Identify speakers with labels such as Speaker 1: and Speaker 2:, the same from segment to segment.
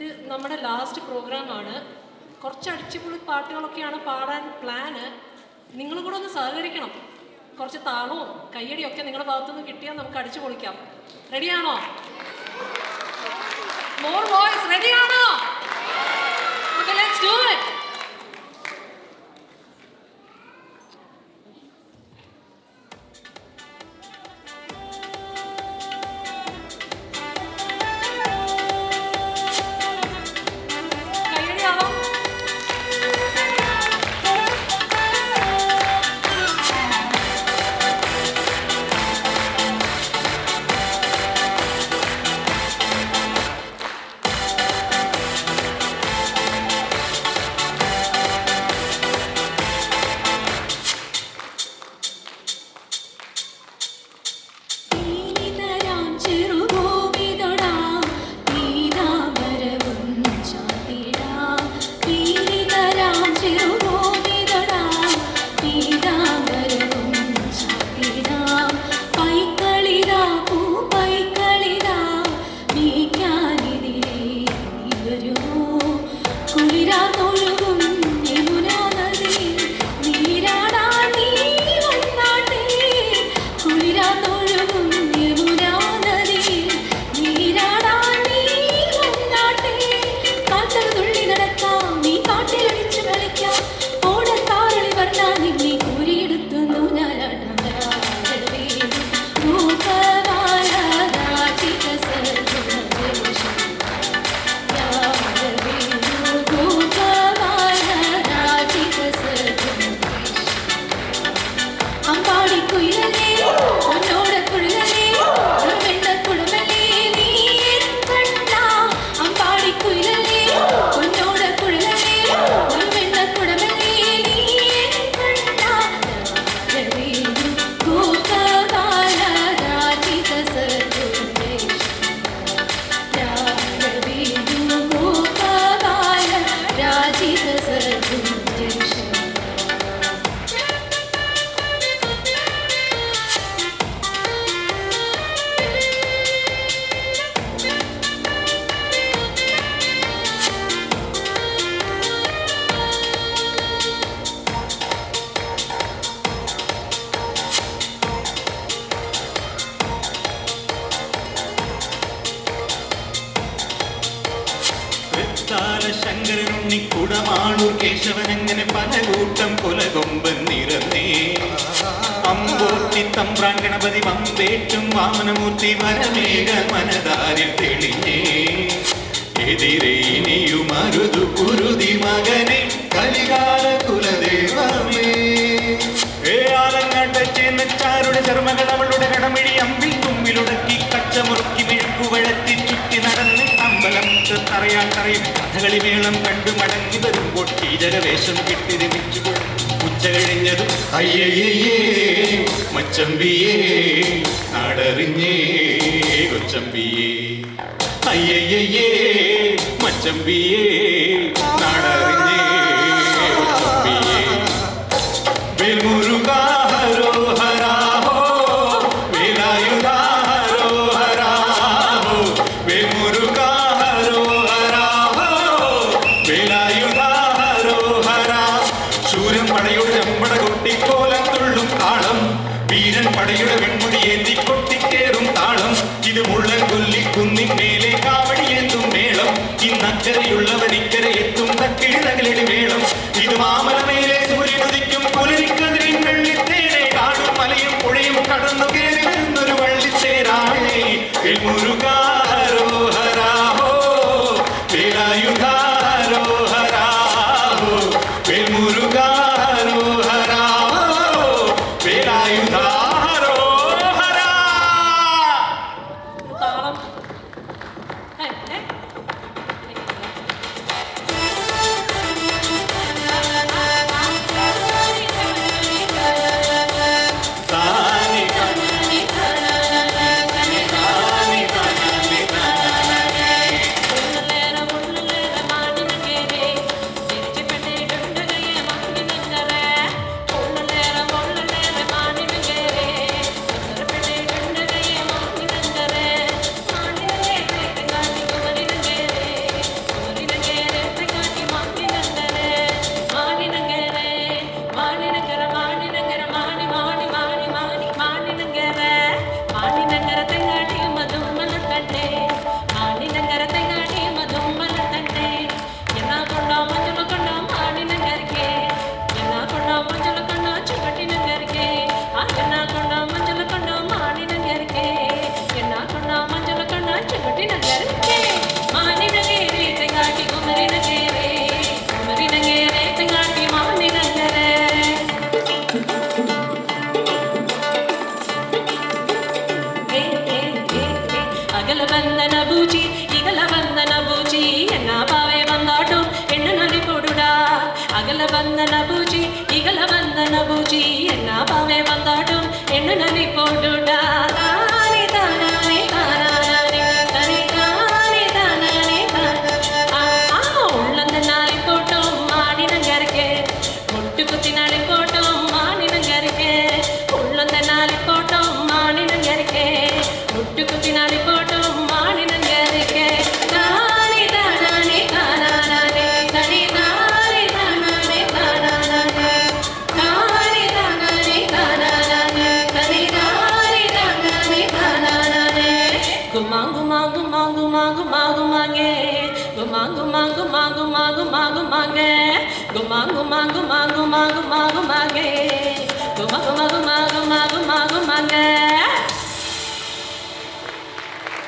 Speaker 1: ഇത് നമ്മുടെ ലാസ്റ്റ് പ്രോഗ്രാമാണ്. കുറച്ച് അടിച്ചുപൊളി പാട്ടുകളൊക്കെയാണ് പാടാൻ പ്ലാന്. നിങ്ങളും കൂടെ ഒന്ന് സഹകരിക്കണം. കുറച്ച് താളവും കയ്യടിയും ഒക്കെ നിങ്ങളുടെ ഭാഗത്തുനിന്ന് കിട്ടിയാൽ നമുക്ക് അടിച്ചു പൊളിക്കാം. റെഡിയാണോ? മോർ വോയിസ്, റെഡിയാണോ? Okay, let's do it.
Speaker 2: ശങ്കരനുണ്ണിക്കുടമാണൂർ കേശവനങ്ങനെ പല കൂട്ടം കൊലകൊമ്പൻ നിറന്നേ. അമ്പോത്തി തമ്പ്രാൻ ഗണപതി വമ്പേറ്റും വാമനമൂർത്തി വരമേഘ മനതാരിൽ തെളിഞ്ഞേ. എതിരെ ഇനിയും അരുതു കുരുതി മകനെ കലികാല കുലദേവമേ. ആലങ്ങാട്ടെ ചേന്നച്ചാരുടെ ചർമ്മകൾ അവളുടെ കടമിഴി അമ്പിൽ തുമ്പിലുടക്കി കച്ചമുറുക്കി മെഴുക്കുവഴത്തി ചുറ്റി നടന്ന് അമ്പലം തറയാൻ തറയും കഥകളി മേളം കണ്ടു മടങ്ങി വരുമ്പോൾ കീചകവേഷം കിട്ടി രമിച്ചു ഉച്ച കഴിഞ്ഞതും അയ്യയ്യേ മച്ചമ്പിയേ നാടറിഞ്ഞേ കൊച്ചമ്പിയേ. അയ്യയ്യേ മച്ചമ്പിയേ നാടറിഞ്ഞേ കൊച്ചമ്പിയേ. വേൽമുരുകാ ഹരോഹരാ ഹോ വേലായുധാ ഹരോഹരാ ഹോ വേൽമുരുകാ ഹരോഹരാ ഹോ വേലായുധാ ഹരോഹരാ. ശൂരൻ പടയുടെ ചമ്പട കൊട്ടിക്കോലം തുള്ളും താളം, വീരൻ പടയുടെ വെൺമുടി ഏന്തി കൊട്ടിക്കേറും താളം. ഇത് മുള്ളൻ കൊല്ലിക്കുന്നിൻ മേലെ കാവടിയേന്തും മേളം. ഇന്നക്കരയുള്ളവൻ ഇക്കരെ എത്തും തക്കിഴി തകലടി മേളം. ഇത് മാമലമേലെ സൂര്യനുദിക്കും പുലരിക്കതിരിൻ വെള്ളിത്തേനെ. കാടും മലയും പുഴയും കടന്നു കയറി വരുന്നൊരു വള്ളിത്തേരാണേ. വേൽമുരുകാ ഹരോഹരാ ഹോ വേലായുധാ ഹരോഹരാ ഹോ വേൽമുരുകാ ഹരോഹരാ ഹോ വേലായുധാ ഹരോഹരാ.
Speaker 1: താളം.
Speaker 2: താനി താനി താനി
Speaker 1: இகல வந்தன பூச்சி இகல வந்தன பூச்சி என்ன பாவே வந்தாட்டும் என்ன நலி போடுடா அகல வந்தன பூச்சி இகல வந்தன பூச்சி என்ன பாவே வந்தாட்டும் என்ன நலி போடுடா தானே தானே தானே தனி தானே தானே உள்ளந்த நாளை போட்டோம் மானினங்கருக்கே முட்டு குத்தி நாளை போட்டோம் மானினங்கருக்கே உள்ளந்த நாளை போட்டோம் மானினங்கருக்கே முட்டு குத்தி நாளை போட்டோம் மானினங்கருக்கே தானே தானே தானே தனி தானே தானே தானே தானே தானே தானே தனி தானே தானே தானே குமாங்கு மாங்கு மாங்கு மாங்கு மாங்கு மாங்கே குமாங்கு மாங்கு மாங்கு மாங்கு மாங்கு மாங்கே குமாங்கு மாங்கு மாங்கு மாங்கு மாங்கு மாங்கே குமாங்கு மாங்கு மாங்கு மாங்கு மாங்கு മാങ്ങേ.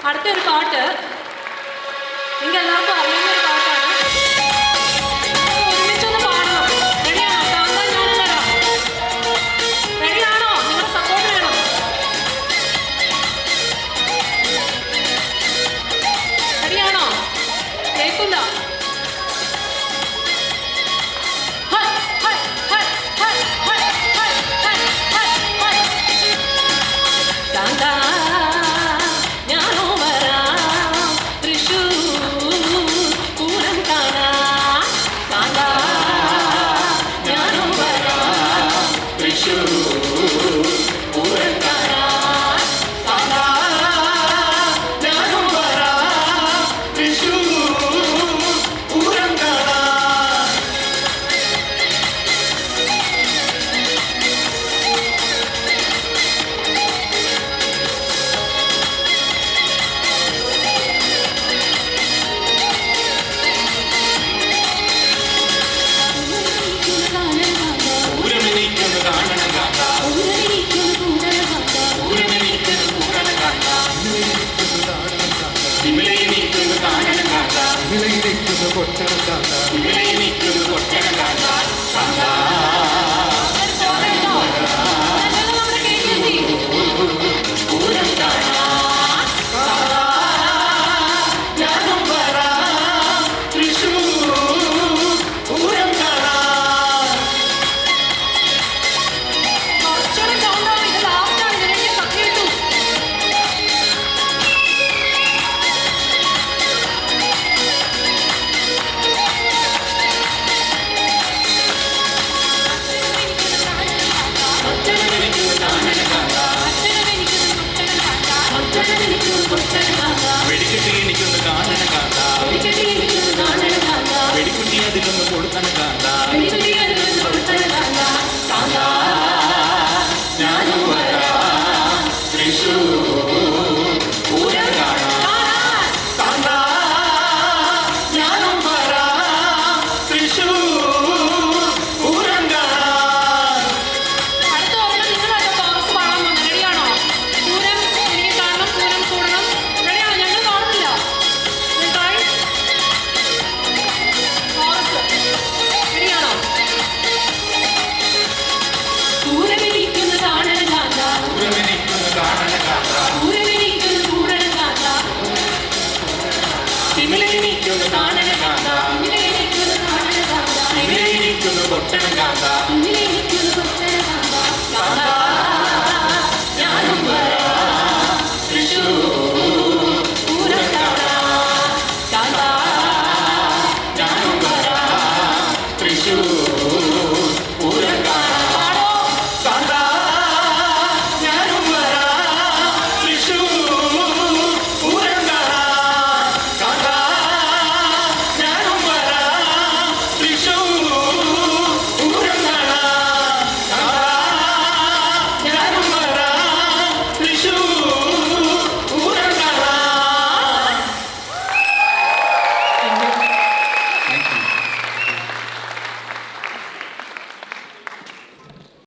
Speaker 1: അടുത്തൊരു പാട്ട് നിങ്ങൾക്ക് എല്ലാവർക്കും അറിയുന്ന ഒരു പാട്ടാണ്. ഒരുമിച്ചൊന്ന് പാടണം. റെഡിയാണോ? താങ്കൾ ഞാനും വരാം. റെഡിയാണോ? നിങ്ങളുടെ സപ്പോർട്ട് വേണം. റെഡിയാണോ? കേൾക്കില്ല.